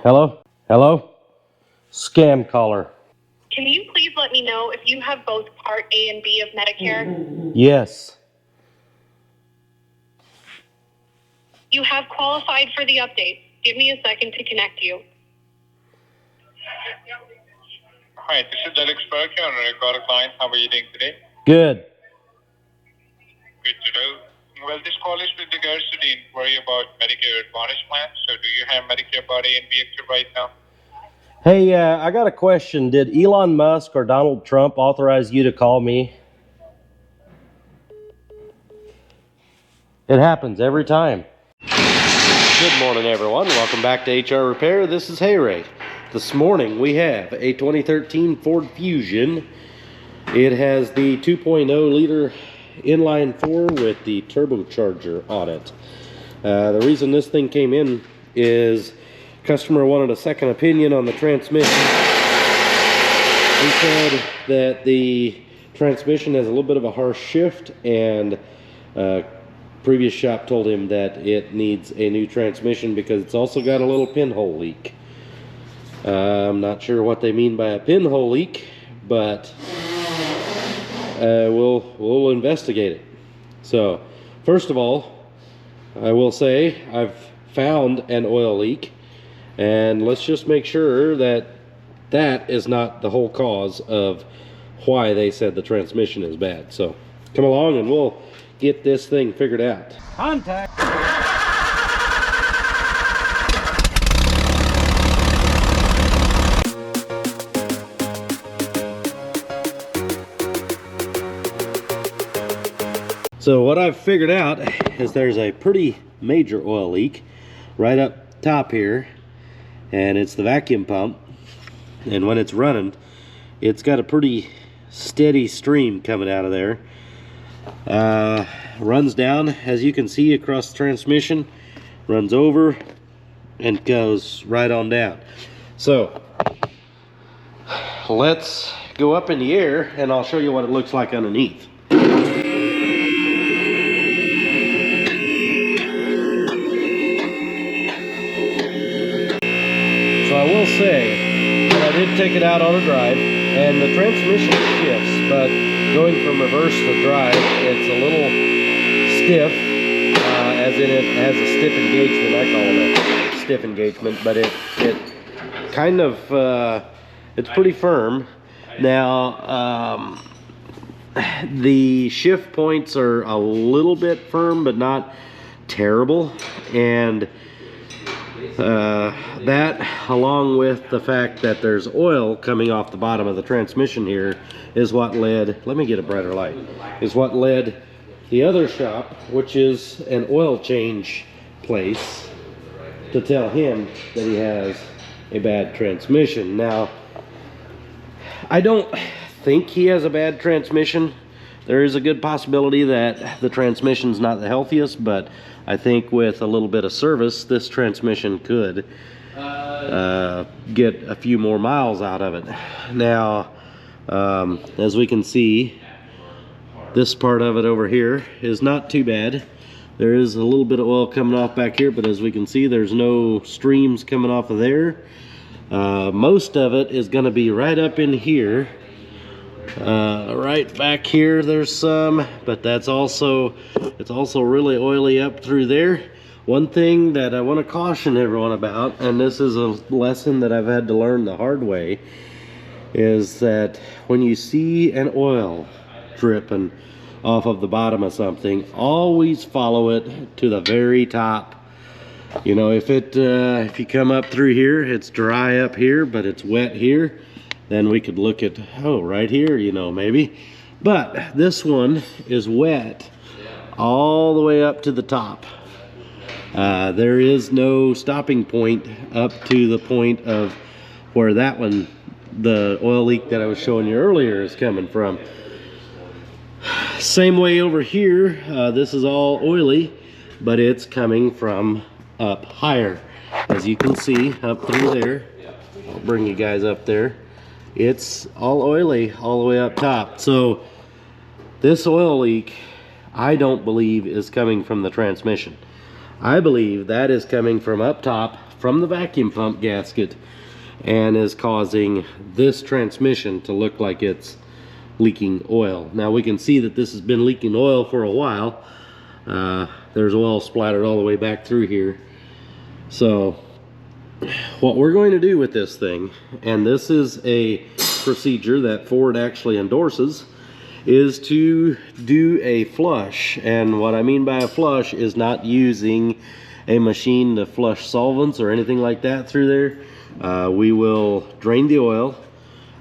Hello? Hello? Scam caller. Can you please let me know if you have both Part A and B of Medicare? Yes. You have qualified for the updates. Give me a second to connect you. Hi, this is Alex Berkey on a recorded line. How are you doing today? Good. Good to know. Well, this call is with regards to the inquiry about Medicare Advantage plan. So do you have Medicare Part A and B active right now? Hey, I got a question. Did Elon Musk or Donald Trump authorize you to call me? It happens every time. Good morning, everyone. Welcome back to HR Repair. This is Hey Ray. This morning we have a 2013 Ford Fusion. It has the 2.0 liter inline 4 with the turbocharger on it. The reason this thing came in is customer wanted a second opinion on the transmission. He said that the transmission has a little bit of a harsh shift, and previous shop told him that it needs a new transmission because it's also got a little pinhole leak. I'm not sure what they mean by a pinhole leak, but we'll investigate it. So first of all, I will say I've found an oil leak, and let's just make sure that that is not the whole cause of why they said the transmission is bad. So come along and we'll get this thing figured out. Contact. So what I've figured out is there's a pretty major oil leak right up top here, and it's the vacuum pump, and when it's running it's got a pretty steady stream coming out of there. Runs down, as you can see, across the transmission, runs over and goes right on down. So let's go up in the air and I'll show you what it looks like underneath. So I will say that I did take it out on a drive, and the transmission shifts, but going from reverse to drive, it's a little stiff, as in it has a stiff engagement. I call it a stiff engagement, but it kind of, it's pretty firm. Now, the shift points are a little bit firm, but not terrible, and that, along with the fact that there's oil coming off the bottom of the transmission here, is what led, let me get a brighter light, is what led the other shop, which is an oil change place, to tell him that he has a bad transmission. Now, I don't think he has a bad transmission. There is a good possibility that the transmission's not the healthiest, but I think with a little bit of service, this transmission could get a few more miles out of it. Now, as we can see, this part of it over here is not too bad. There is a little bit of oil coming off back here, but as we can see, there's no streams coming off of there. Most of it is going to be right up in here. Right back here there's some, but it's also really oily up through there. One thing that I want to caution everyone about, and this is a lesson that I've had to learn the hard way, is that when you see an oil dripping off of the bottom of something, always follow it to the very top. You know, if you come up through here, it's dry up here, but it's wet here, then we could look at, oh, right here, you know, maybe. But this one is wet all the way up to the top. There is no stopping point up to the point of where that one, the oil leak that I was showing you earlier, is coming from. Same way over here, this is all oily, but it's coming from up higher. As you can see, up through there, I'll bring you guys up there. It's all oily all the way up top. So this oil leak, I don't believe, is coming from the transmission. I believe that is coming from up top from the vacuum pump gasket and is causing this transmission to look like it's leaking oil. Now we can see that this has been leaking oil for a while. There's oil splattered all the way back through here. So what we're going to do with this thing, and this is a procedure that Ford actually endorses, is to do a flush. And what I mean by a flush is not using a machine to flush solvents or anything like that through there. We will drain the oil,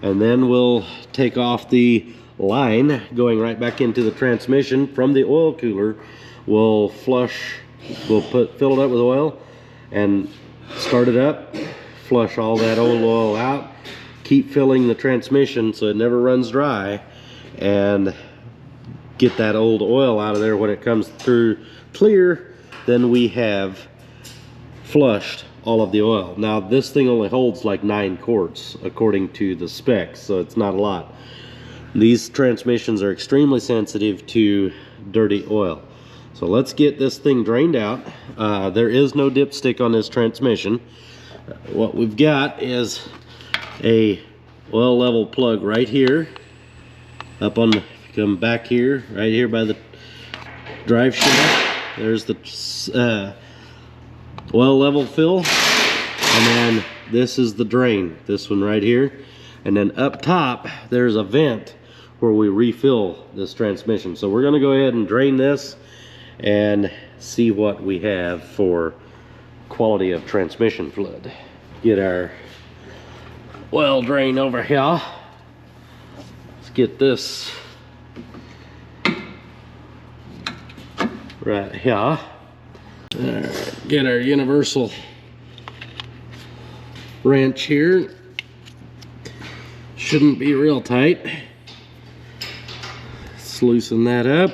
and then we'll take off the line going right back into the transmission from the oil cooler. We'll flush, we'll fill it up with oil and start it up, flush all that old oil out, keep filling the transmission so it never runs dry, and get that old oil out of there. When it comes through clear, then we have flushed all of the oil. Now this thing only holds like 9 quarts according to the specs, so it's not a lot. These transmissions are extremely sensitive to dirty oil. So let's get this thing drained out. There is no dipstick on this transmission. What we've got is a oil level plug right here, up on the, come back here, right here by the drive shaft. There's the oil level fill, and then this is the drain, this one right here. And then up top there's a vent where we refill this transmission. So we're going to go ahead and drain this and see what we have for quality of transmission fluid. Get our oil drain over here. Let's get this right here. All right, get our universal wrench here. Shouldn't be real tight. Let's loosen that up.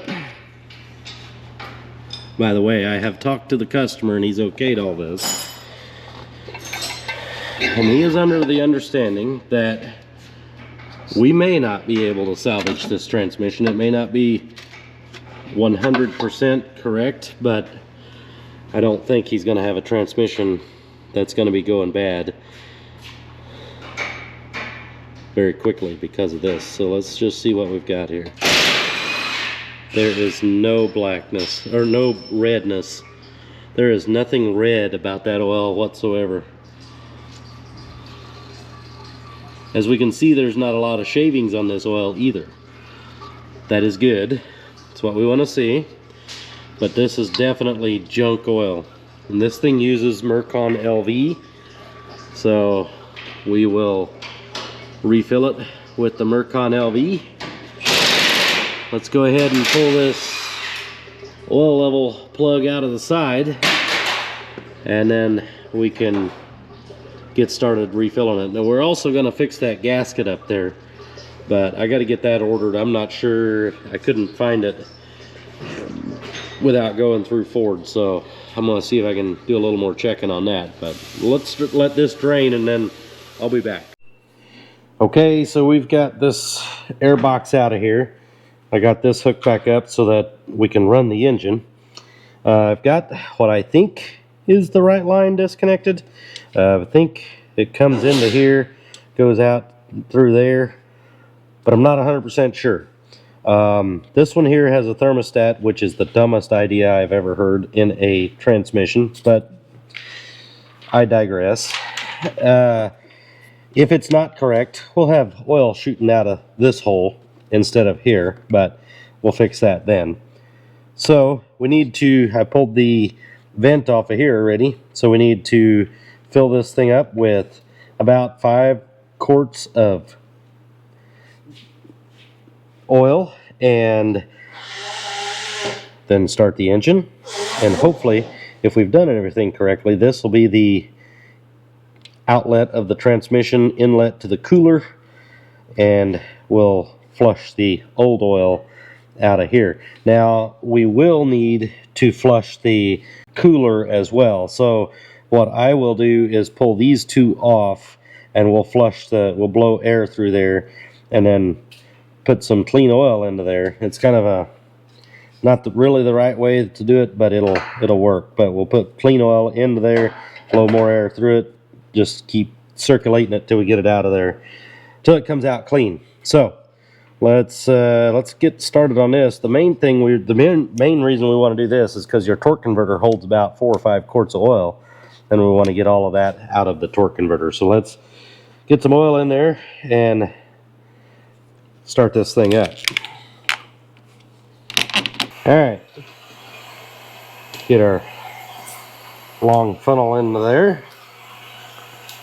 By the way, I have talked to the customer and he's okayed all this. And he is under the understanding that we may not be able to salvage this transmission. It may not be 100% correct, but I don't think he's going to have a transmission that's going to be going bad very quickly because of this. So let's just see what we've got here. There is no blackness or no redness. There is nothing red about that oil whatsoever. As we can see, there's not a lot of shavings on this oil either. That is good. It's what we want to see. But this is definitely junk oil. And this thing uses Mercon LV. So we will refill it with the Mercon LV. Let's go ahead and pull this oil level plug out of the side, and then we can get started refilling it. Now we're also going to fix that gasket up there, but I got to get that ordered. I'm not sure, I couldn't find it without going through Ford, so I'm going to see if I can do a little more checking on that. But let's let this drain and then I'll be back. Okay, so we've got this air box out of here. I got this hooked back up so that we can run the engine. I've got what I think is the right line disconnected. I think it comes into here, goes out through there, but I'm not 100% sure. This one here has a thermostat, which is the dumbest idea I've ever heard in a transmission, but I digress. If it's not correct, we'll have oil shooting out of this hole instead of here, but we'll fix that then. So we need to, I pulled the vent off of here already, so we need to fill this thing up with about 5 quarts of oil and then start the engine. And hopefully, if we've done everything correctly, this will be the outlet of the transmission inlet to the cooler, and we'll flush the old oil out of here. Now we will need to flush the cooler as well, so what I will do is pull these two off and we'll flush we'll blow air through there and then put some clean oil into there. It's kind of a not really the right way to do it, but it'll work. But we'll put clean oil into there, blow more air through it, just keep circulating it till we get it out of there, till it comes out clean. So let's get started on this. The main reason we want to do this is because your torque converter holds about 4 or 5 quarts of oil, and we want to get all of that out of the torque converter. So let's get some oil in there and start this thing up. All right, get our long funnel into there.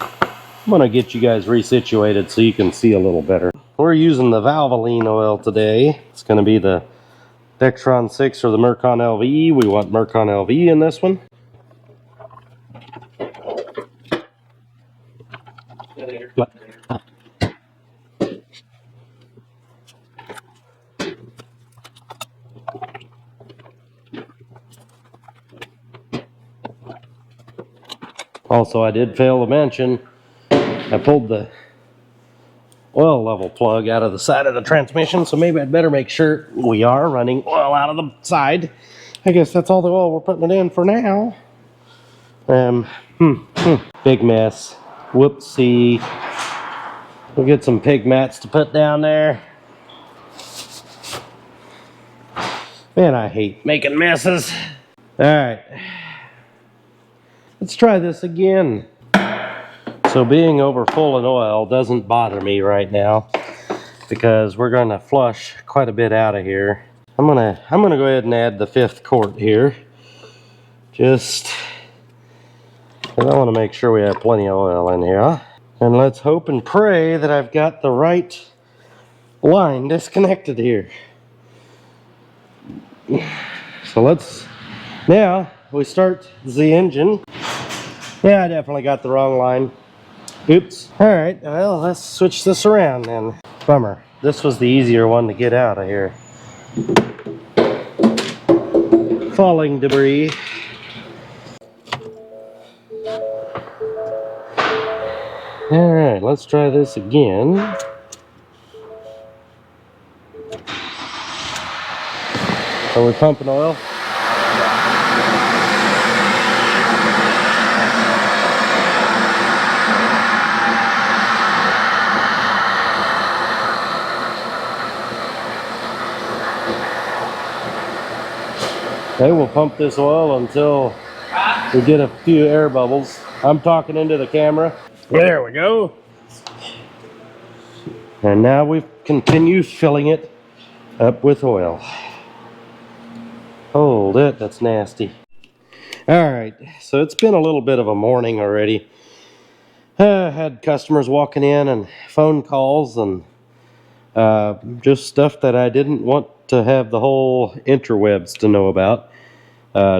I'm gonna get you guys resituated so you can see a little better. We're using the Valvoline oil today. It's gonna be the Dextron 6 or the Mercon LV. We want Mercon LV in this one. Also, I did fail to mention, I pulled the oil level plug out of the side of the transmission, so maybe I'd better make sure we are running oil out of the side. I guess that's all the oil we're putting it in for now. Big mess. Whoopsie. We'll get some pig mats to put down there. Man, I hate making messes. All right. Let's try this again. So being over full in oil doesn't bother me right now because we're going to flush quite a bit out of here. I'm gonna go ahead and add the 5th quart here. Just, and I want to make sure we have plenty of oil in here. And let's hope and pray that I've got the right line disconnected here. So now we start the engine. Yeah, I definitely got the wrong line. Oops. All right, well, let's switch this around then. Bummer. This was the easier one to get out of here. Falling debris. All right, let's try this again. Are we pumping oil? Okay, we'll pump this oil until we get a few air bubbles. I'm talking into the camera. There we go. And now we continue filling it up with oil. Hold it, that's nasty. All right, so it's been a little bit of a morning already. I had customers walking in and phone calls and just stuff that I didn't want to have the whole interwebs to know about.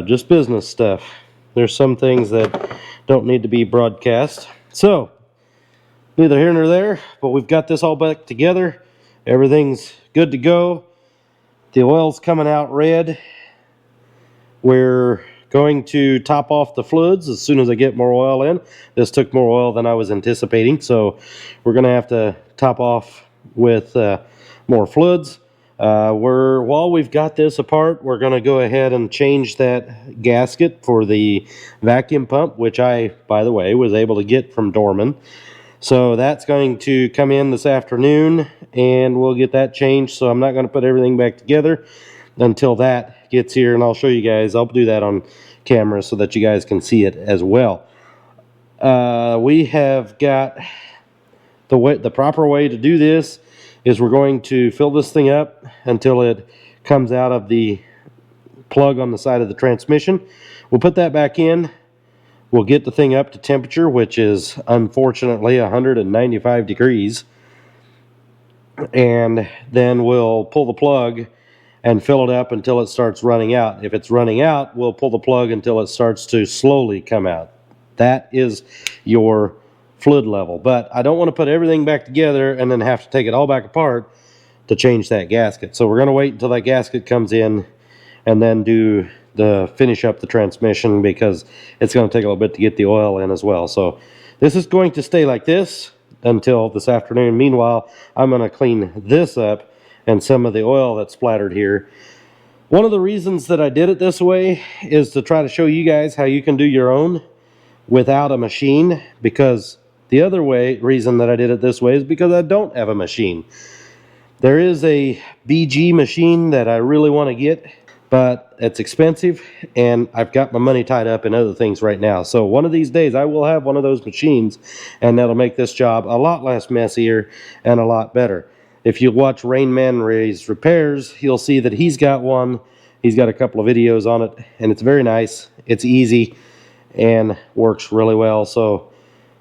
Just business stuff. There's some things that don't need to be broadcast. So, neither here nor there, but we've got this all back together. Everything's good to go. The oil's coming out red. We're going to top off the fluids as soon as I get more oil in. This took more oil than I was anticipating, so we're going to have to top off with more fluids. While we've got this apart, we're going to go ahead and change that gasket for the vacuum pump, which I, by the way, was able to get from Dorman. So that's going to come in this afternoon, and we'll get that changed. So I'm not going to put everything back together until that gets here, and I'll show you guys. I'll do that on camera so that you guys can see it as well. We have got the proper way to do this is we're going to fill this thing up until it comes out of the plug on the side of the transmission. We'll put that back in. We'll get the thing up to temperature, which is unfortunately 195 degrees. And then we'll pull the plug and fill it up until it starts running out. If it's running out, we'll pull the plug until it starts to slowly come out. That is your fluid level. But I don't want to put everything back together and then have to take it all back apart to change that gasket. So we're going to wait until that gasket comes in and then finish up the transmission, because it's going to take a little bit to get the oil in as well. So this is going to stay like this until this afternoon. Meanwhile, I'm going to clean this up and some of the oil that's splattered here. One of the reasons that I did it this way is to try to show you guys how you can do your own without a machine, because the other reason that I did it this way is because I don't have a machine. There is a BG machine that I really want to get, but it's expensive and I've got my money tied up in other things right now. So one of these days I will have one of those machines, and that'll make this job a lot less messier and a lot better. If you watch Rain Man Ray's repairs, you'll see that he's got one. He's got a couple of videos on it, and it's very nice. It's easy and works really well. So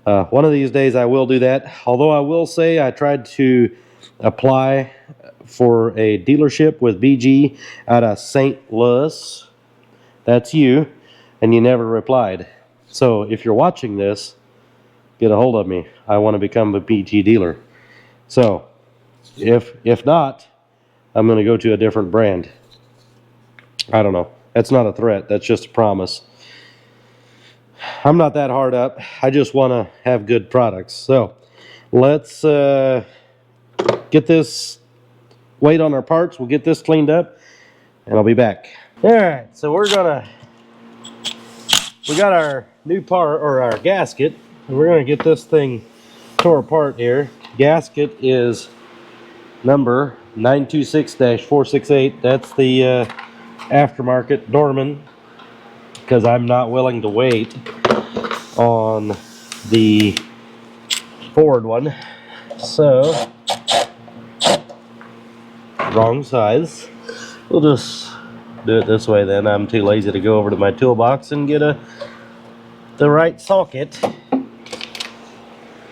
one of these days I will do that. Although I will say I tried to apply for a dealership with BG out of St. Louis. That's you, and you never replied. So if you're watching this, get a hold of me. I want to become a BG dealer. So if not, I'm going to go to a different brand. I don't know. That's not a threat. That's just a promise. I'm not that hard up. I just want to have good products. So let's get this weight on our parts. We'll get this cleaned up, and I'll be back. All right, so we got our new part, or our gasket, and we're gonna get this thing tore apart here. Gasket is number 926-468. That's the aftermarket Dorman, because I'm not willing to wait on the Ford one. So, wrong size. We'll just do it this way then. I'm too lazy to go over to my toolbox and get the right socket.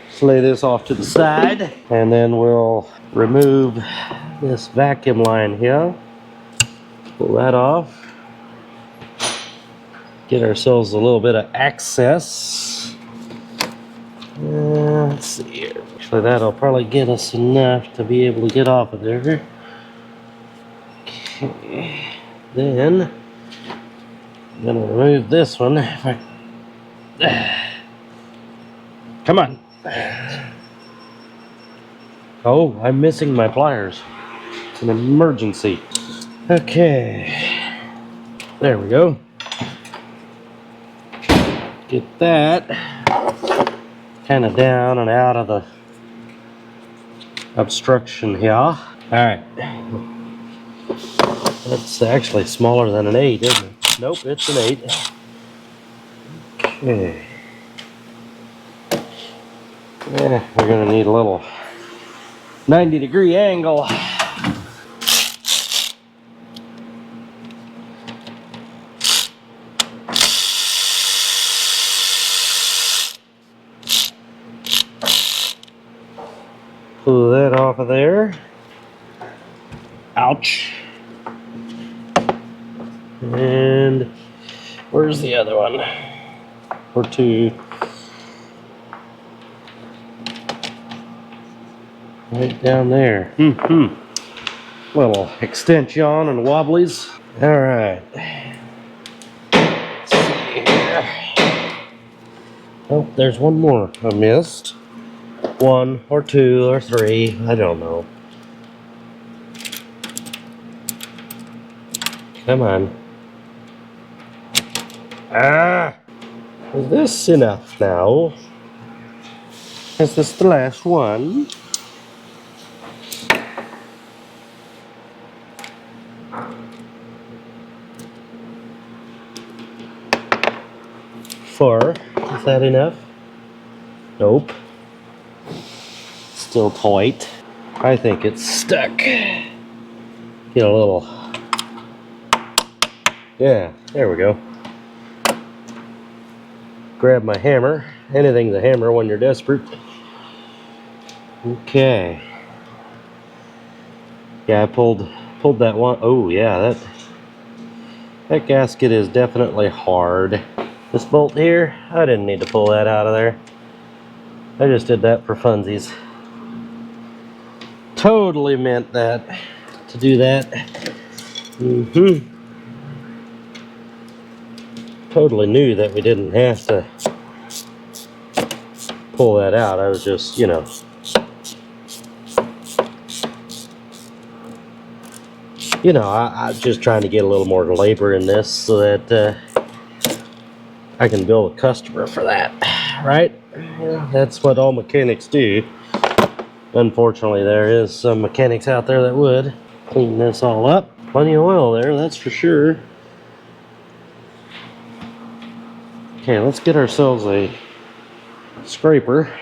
Let's lay this off to the side, and then we'll remove this vacuum line here. Pull that off. Get ourselves a little bit of access. Let's see here. Actually, that'll probably get us enough to be able to get off of there. Okay. Then I'm gonna remove this one. Come on. Oh, I'm missing my pliers. It's an emergency. Okay. There we go. Get that kind of down and out of the obstruction here. All right. That's actually smaller than an 8, isn't it? Nope, it's an 8. Okay. Yeah, we're going to need a little 90-degree angle. Pull that off of there. Ouch. And where's the other one? Or two. Right down there. Little extension and wobblies. All right. Let's see here. Oh, there's one more I missed. 1 or 2 or 3. I don't know. Come on. Is this enough now? Is this the last one? Four. Is that enough? Nope. Still tight. I think it's stuck. Get a little. Yeah, there we go. Grab my hammer. Anything's a hammer when you're desperate. Okay. Yeah, I pulled that one. Oh yeah, that gasket is definitely hard. This bolt here, I didn't need to pull that out of there. I just did that for funsies. Totally meant that to do that. Totally knew that we didn't have to pull that out. I was just, you know. you know, I'm just trying to get a little more labor in this so that I can bill a customer for that, right? Yeah, that's what all mechanics do. Unfortunately, there is some mechanics out there that would clean this all up. Plenty of oil there, that's for sure. Okay, let's get ourselves a scraper.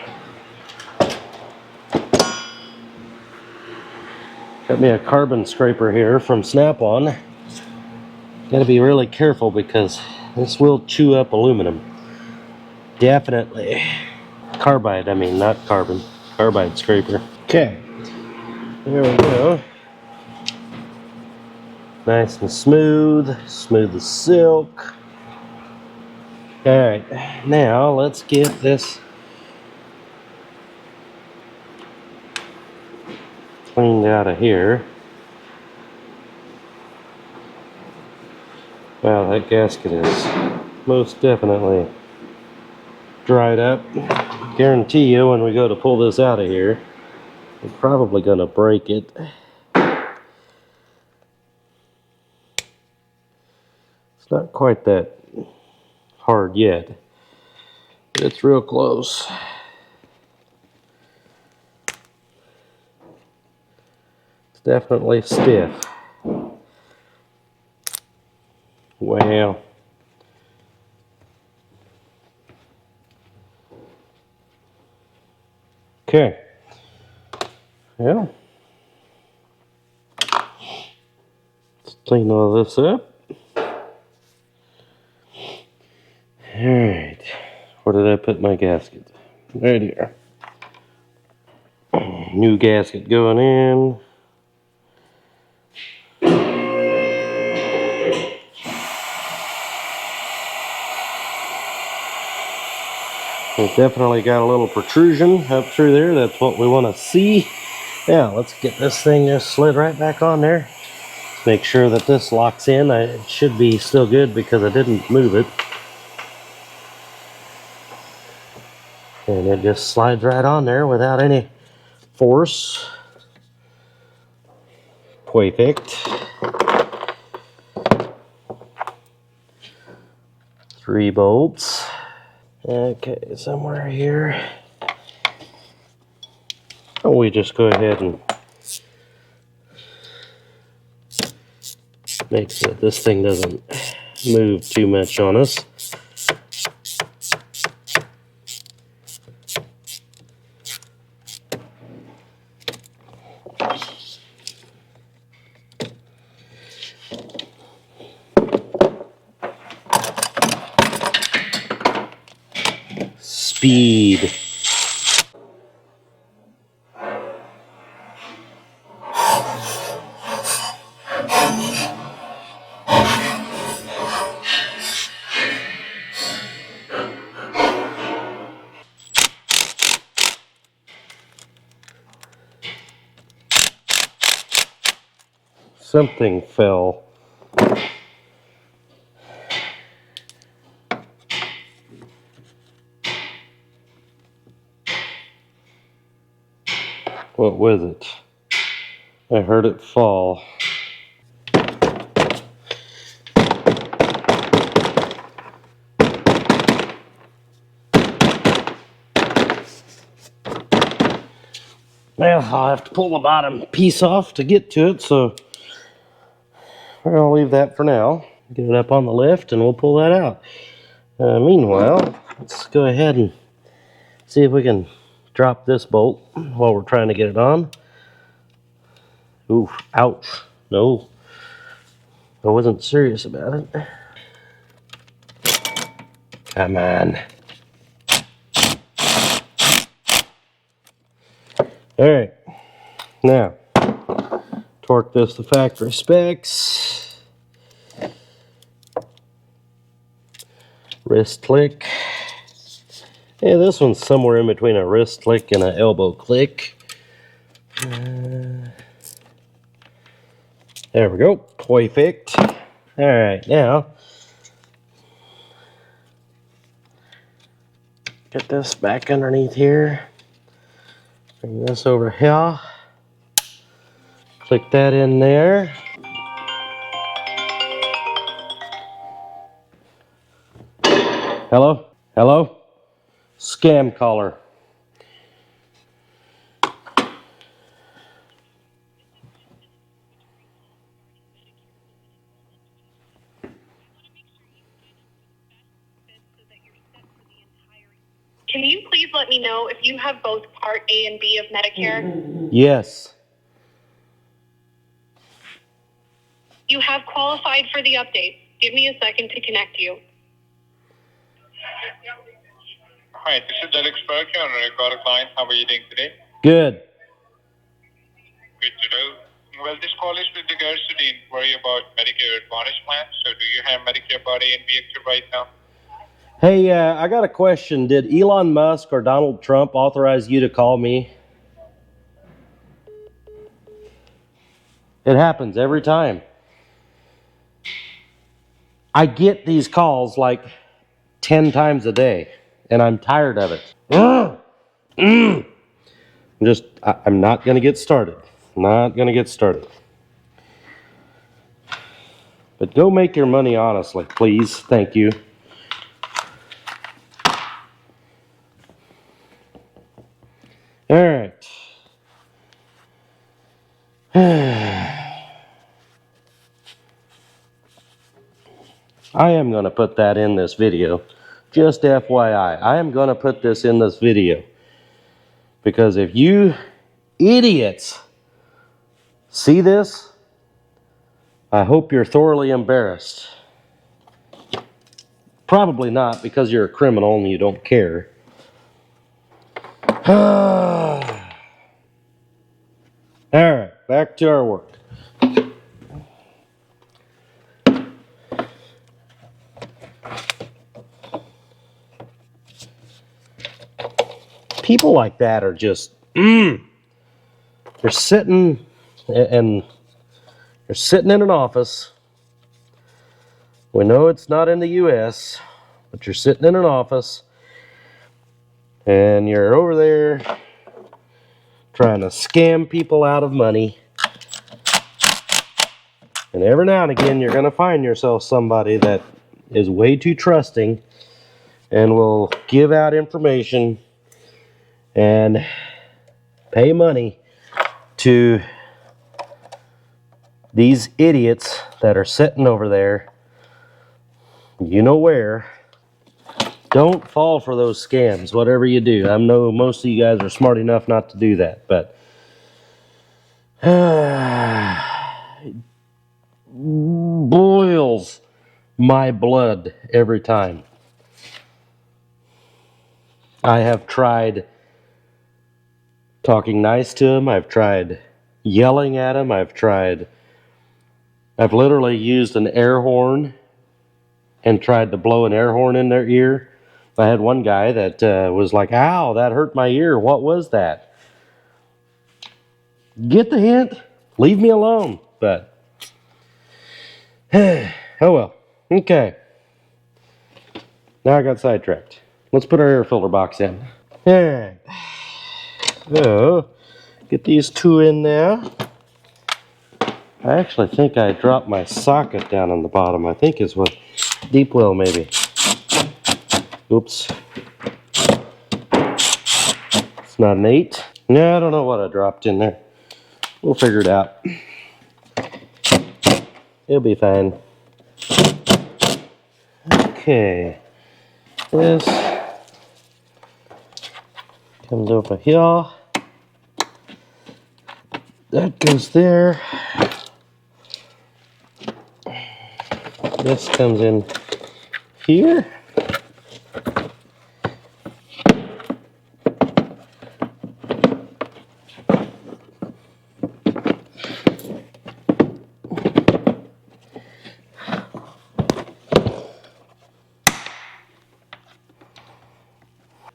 Got me a carbon scraper here from Snap-on. Gotta be really careful because this will chew up aluminum. Definitely. Carbide, I mean, not carbon. Carbide scraper. Okay, there we go. Nice and smooth, smooth as silk. Alright, now let's get this cleaned out of here. Wow, that gasket is most definitely dried up. Guarantee you when we go to pull this out of here, we're probably going to break it. It's not quite that hard yet, but it's real close. It's definitely stiff. Wow. Okay. Well, let's clean all this up. Alright. Where did I put my gasket? Right here. New gasket going in. It definitely got a little protrusion up through there. That's what we want to see. Now, let's get this thing just slid right back on there. Make sure that this locks in. It should be still good because I didn't move it. And it just slides right on there without any force. Perfect. 3 bolts. Okay, somewhere here. Oh, we just go ahead and make sure that this thing doesn't move too much on us. Speed. Something fell. What was it? I heard it fall. Well, I'll have to pull the bottom piece off to get to it, so I'll leave that for now. Get it up on the lift and we'll pull that out. Meanwhile, let's go ahead and see if we can drop this bolt while we're trying to get it on. Ooh, ouch. No, I wasn't serious about it. Come on. Alright, now, torque this to factory specs. Wrist click. Yeah, this one's somewhere in between a wrist click and an elbow click. There we go, perfect. Alright, now, get this back underneath here. Bring this over here. Click that in there. Hello? Hello? Scam caller. Can you please let me know if you have both Part A and B of Medicare? Yes. You have qualified for the updates. Give me a second to connect you. Hi, this is Alex Berkey on Record Client. How are you doing today? Good. Good to know. Well, this call is with regards to the inquiry about Medicare Advantage plan. So do you have Medicare Part A and B active right now? Hey, I got a question. Did Elon Musk or Donald Trump authorize you to call me? It happens every time. I get these calls like 10 times a day, and I'm tired of it. I'm not going to get started. Not going to get started. But go make your money honestly, please. Thank you. All right. I am going to put that in this video. Just FYI, I am going to put this in this video. Because if you idiots see this, I hope you're thoroughly embarrassed. Probably not, because you're a criminal and you don't care. All right, back to our work. People like that are just, they're sitting and they're sitting in an office. We know it's not in the US, but you're sitting in an office and you're over there trying to scam people out of money. And every now and again, you're going to find yourself somebody that is way too trusting and will give out information and pay money to these idiots that are sitting over there, you know where. Don't fall for those scams, whatever you do. I know most of you guys are smart enough not to do that, but boils my blood every time. I have tried talking nice to them. I've tried yelling at them. I've literally used an air horn and tried to blow an air horn in their ear. I had one guy that was like, ow, that hurt my ear. What was that? Get the hint? Leave me alone. But, oh well. Okay. Now I got sidetracked. Let's put our air filter box in. Alright. So, get these two in there. I actually think I dropped my socket down on the bottom. I think it's what deep well maybe. Oops. It's not an 8. No, I don't know what I dropped in there. We'll figure it out. It'll be fine. Okay. This comes over here. That goes there. This comes in here.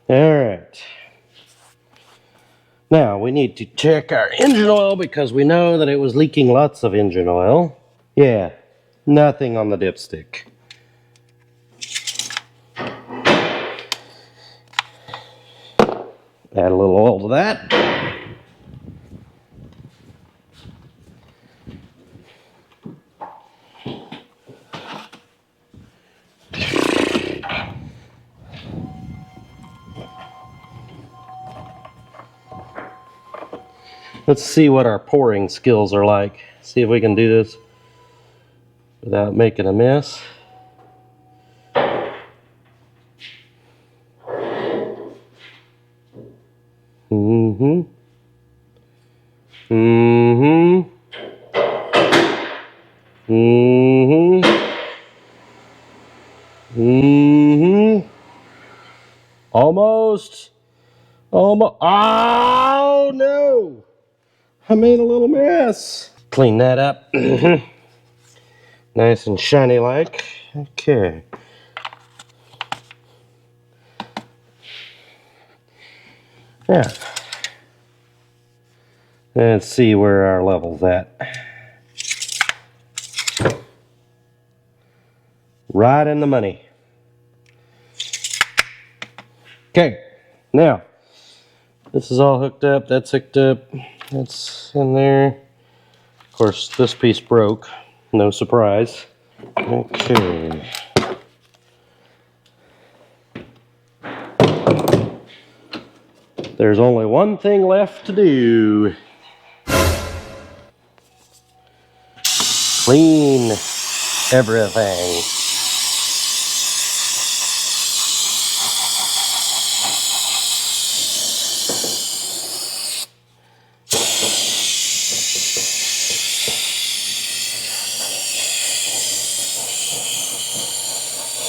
Alright. Now we need to check our engine oil because we know that it was leaking lots of engine oil. Yeah, nothing on the dipstick. Add a little oil to that. Let's see what our pouring skills are like. See if we can do this without making a mess. Mm-hmm. Mm-hmm. Mm-hmm. Mm-hmm. Almost. Almost. Oh, no. I made a little mess. Clean that up. Nice and shiny like. Okay. Yeah. Let's see where our level's at. Right in the money. Okay. Now, this is all hooked up. That's hooked up. That's in there. Of course, this piece broke. No surprise. Okay. There's only one thing left to do. Clean everything.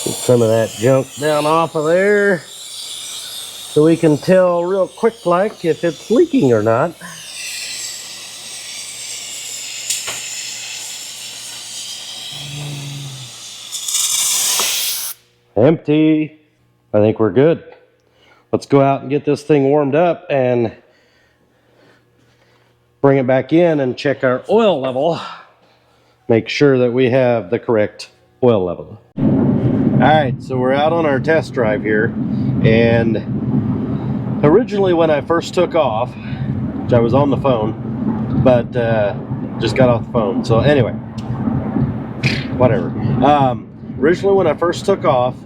Get some of that junk down off of there so we can tell real quick like if it's leaking or not. Empty. I think we're good. Let's go out and get this thing warmed up and bring it back in and check our oil level. Make sure that we have the correct oil level. Alright, so we're out on our test drive here, and originally when I first took off, which I was on the phone, but just got off the phone, so anyway, whatever. Originally when I first took off,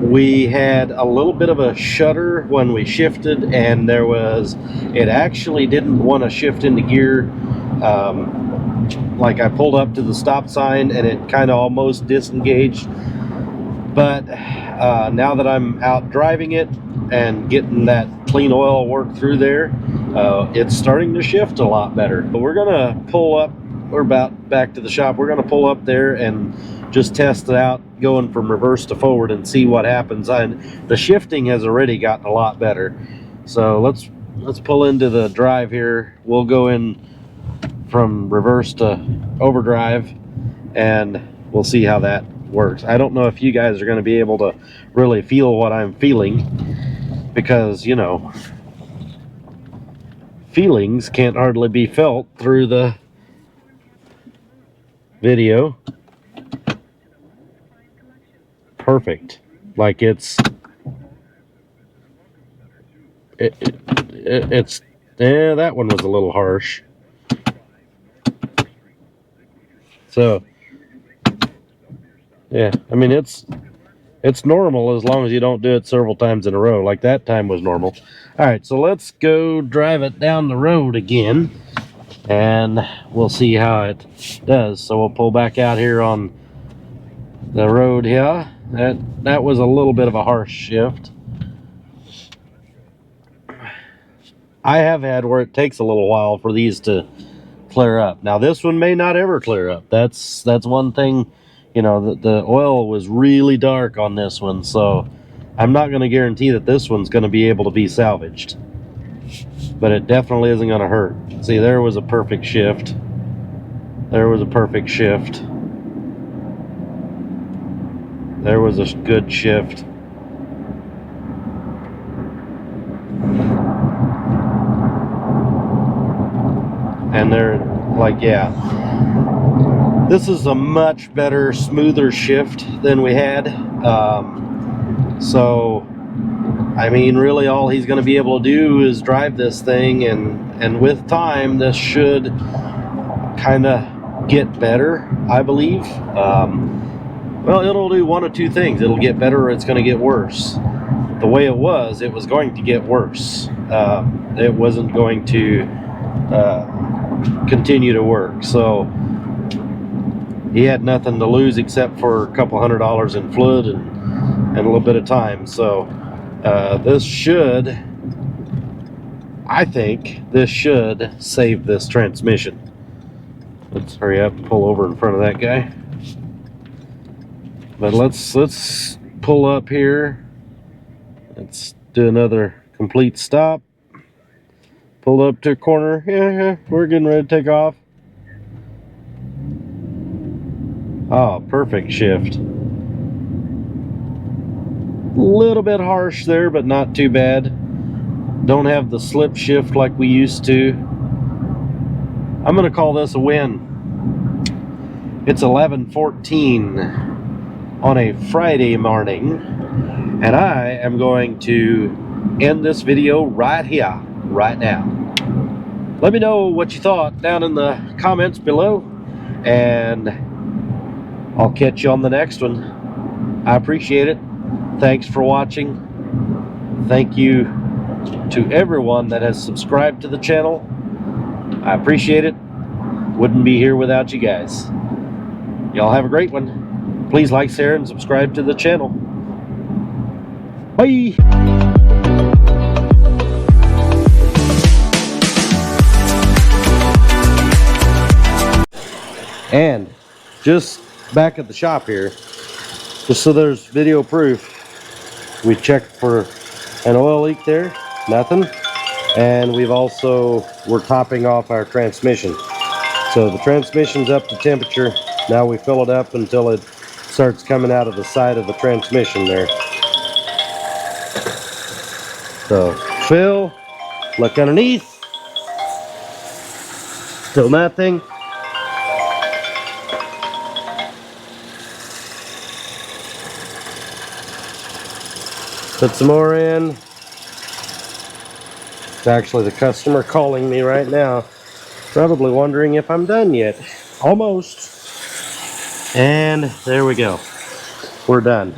we had a little bit of a shudder when we shifted, and it actually didn't want to shift into gear. Like I pulled up to the stop sign and it kind of almost disengaged. But now that I'm out driving it and getting that clean oil work through there, it's starting to shift a lot better. But we're gonna pull up, we're about back to the shop, we're gonna pull up there and just test it out going from reverse to forward and see what happens. The shifting has already gotten a lot better. So let's pull into the drive here. We'll go in from reverse to overdrive and we'll see how that works. I don't know if you guys are going to be able to really feel what I'm feeling, because you know, feelings can't hardly be felt through the video. Perfect. Like it's yeah, that one was a little harsh. So yeah, I mean it's normal as long as you don't do it several times in a row. Like that time was normal. All right, so let's go drive it down the road again and we'll see how it does. So we'll pull back out here on the road here. That was a little bit of a harsh shift. I have had where it takes a little while for these to clear up. Now this one may not ever clear up. That's one thing. You know, the oil was really dark on this one, so I'm not going to guarantee that this one's going to be able to be salvaged. But it definitely isn't going to hurt. See, there was a perfect shift. There was a perfect shift. There was a good shift. And they're like, yeah. This is a much better, smoother shift than we had. So, I mean, really all he's going to be able to do is drive this thing, and with time, this should kind of get better, I believe. Well, it'll do one of two things. It'll get better or it's going to get worse. The way it was going to get worse. It wasn't going to continue to work. So he had nothing to lose except for a couple $100 in fluid and a little bit of time. So this should, I think this should save this transmission. Let's hurry up and pull over in front of that guy. But let's pull up here. Let's do another complete stop. Pull up to a corner. Yeah, we're getting ready to take off. Oh, perfect shift. A little bit harsh there, but not too bad. Don't have the slip shift like we used to. I'm gonna call this a win. It's 11:14 on a Friday morning, and I am going to end this video right here, right now. Let me know what you thought down in the comments below, and I'll catch you on the next one. I appreciate it. Thanks for watching. Thank you to everyone that has subscribed to the channel. I appreciate it. Wouldn't be here without you guys. Y'all have a great one. Please like, share, and subscribe to the channel. Bye! And just back at the shop here, just so there's video proof, we checked for an oil leak there, nothing. And we're topping off our transmission. So the transmission's up to temperature. Now we fill it up until it starts coming out of the side of the transmission there. So fill, look underneath, still nothing. Put some more in. It's actually the customer calling me right now, probably wondering if I'm done yet. Almost. And there we go. We're done.